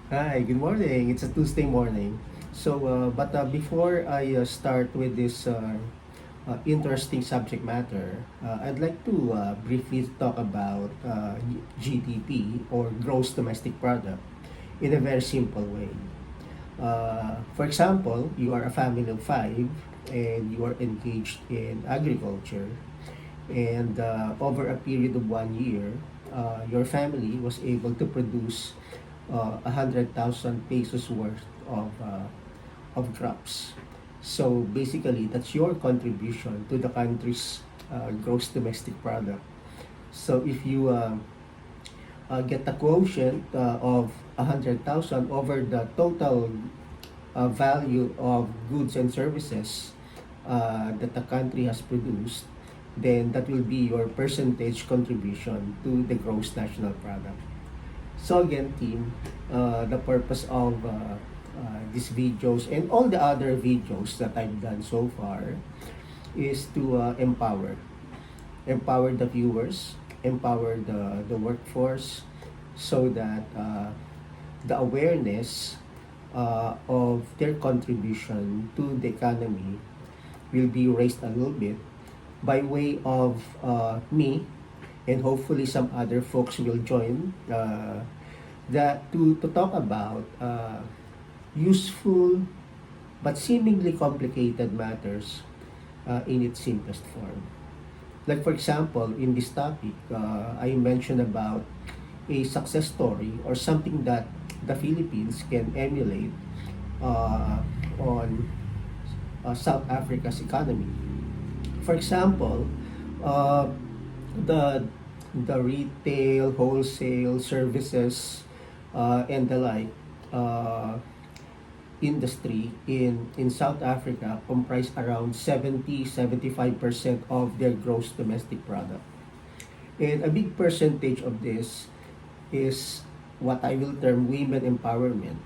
Hi, good morning. It's a Tuesday morning. Before I start with this interesting subject matter, I'd like to briefly talk about GDP or Gross Domestic Product in a very simple way. For example, you are a family of five and you are engaged in agriculture, and over a period of 1 year, your family was able to produce 100,000 pesos worth of crops. So basically, that's your contribution to the country's gross domestic product. So if you get the quotient of 100,000 over the total value of goods and services that the country has produced, then that will be your percentage contribution to the gross national product. So again, team, the purpose of these videos and all the other videos that I've done so far is to empower the viewers, empower the workforce, so that the awareness of their contribution to the economy will be raised a little bit by way of me, and hopefully some other folks will join to talk about useful but seemingly complicated matters in its simplest form. Like for example, in this topic, I mentioned about a success story or something that the Philippines can emulate on South Africa's economy. For example, uh, the the retail, wholesale services, and the like uh, industry in South Africa comprise around 70-75% of their gross domestic product. And a big percentage of this is what I will term women empowerment.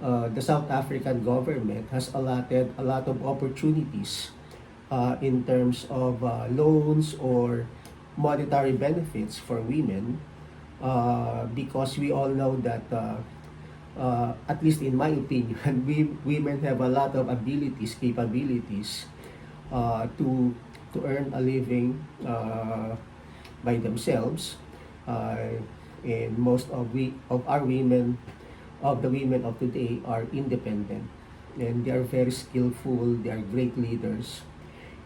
The South African government has allotted a lot of opportunities in terms of loans or monetary benefits for women, because we all know that at least in my opinion, women have a lot of abilities, capabilities to earn a living by themselves. Uh, and most of our women, of the women of today, are independent, and they are very skillful. They are great leaders,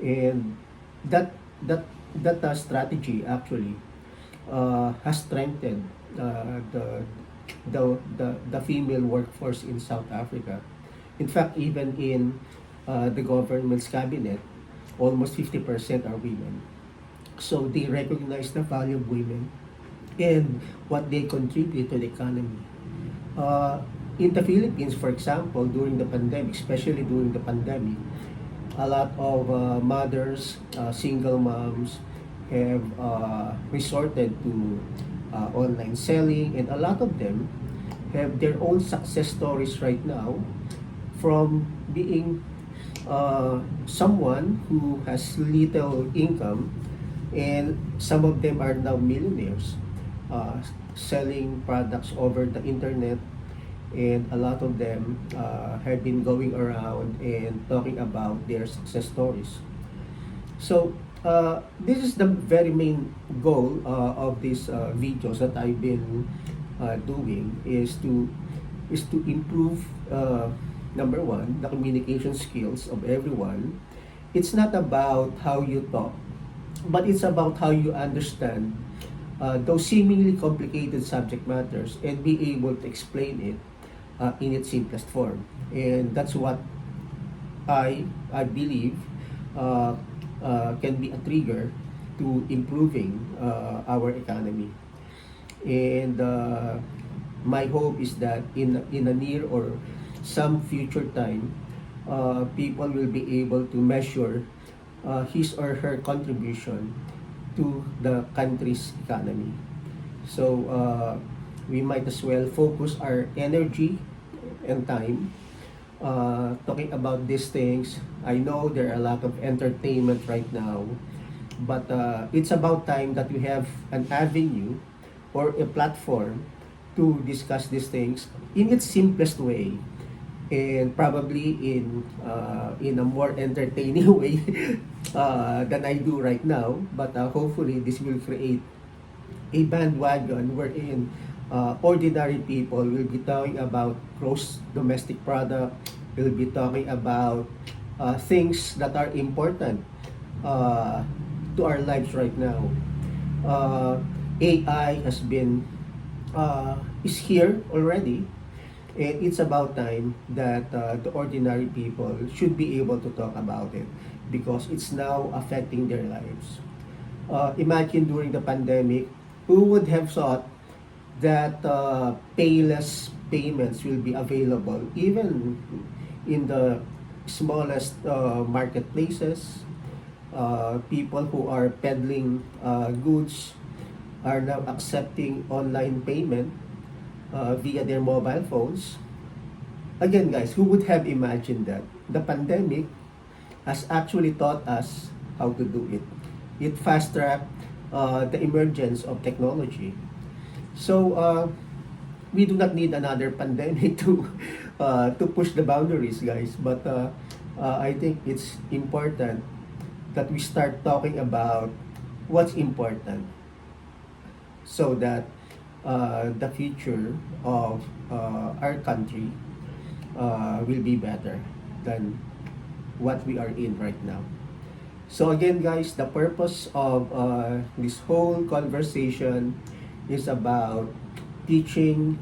and that that that strategy actually has strengthened the female workforce in South Africa. In fact, even in the government's cabinet, almost 50% are women. So they recognize the value of women and what they contribute to the economy. Uh, in the Philippines, for example, during the pandemic, especially during the pandemic, a lot of mothers, single moms, have resorted to online selling, and a lot of them have their own success stories right now from being someone who has little income, and some of them are now millionaires, uh, selling products over the internet, and a lot of them have been going around and talking about their success stories. So this is the very main goal of these videos that I've been doing, is to improve, number one, the communication skills of everyone. It's not about how you talk, but it's about how you understand those seemingly complicated subject matters and be able to explain it in its simplest form. And that's what I believe uh, can be a trigger to improving our economy. And my hope is that in a near or some future time, people will be able to measure his or her contribution to the country's economy. So we might as well focus our energy and time talking about these things. I know there are a lot of entertainment right now, but it's about time that we have an avenue or a platform to discuss these things in its simplest way, and probably in a more entertaining way than I do right now. But hopefully, this will create a bandwagon wherein ordinary people will be talking about gross domestic product, will be talking about things that are important uh, to our lives right now. Uh, AI has been is here already, and it's about time that the ordinary people should be able to talk about it because it's now affecting their lives. Imagine during the pandemic, who would have thought that payless payments will be available even in the smallest marketplaces. People who are peddling goods are now accepting online payment via their mobile phones. Again, guys, who would have imagined that? The pandemic has actually taught us how to do it. It fast-tracked the emergence of technology. So, we do not need another pandemic to push the boundaries, guys. But I think it's important that we start talking about what's important so that the future of our country will be better than what we are in right now. So again, guys, the purpose of this whole conversation is about teaching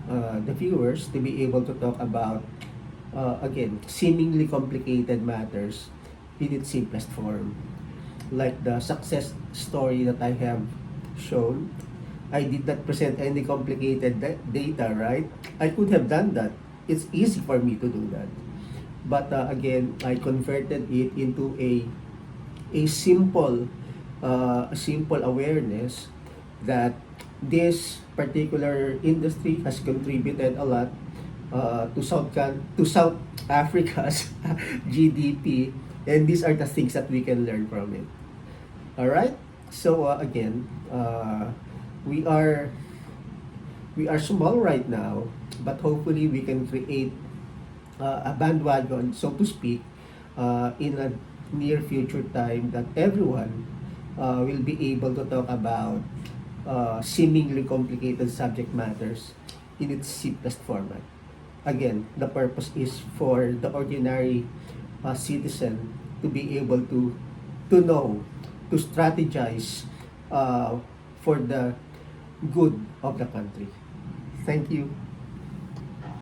the viewers to be able to talk about, again, seemingly complicated matters in its simplest form. Like the success story that I have shown, I did not present any complicated data, right? I could have done that. It's easy for me to do that. But again, I converted it into a simple awareness that this particular industry has contributed a lot to South Africa's GDP, and these are the things that we can learn from it. All right. So again, we are small right now, but hopefully we can create a bandwagon, so to speak, in a near future time that everyone will be able to talk about seemingly complicated subject matters in its simplest format. Again, the purpose is for the ordinary citizen to be able to know, to strategize for the good of the country. Thank you.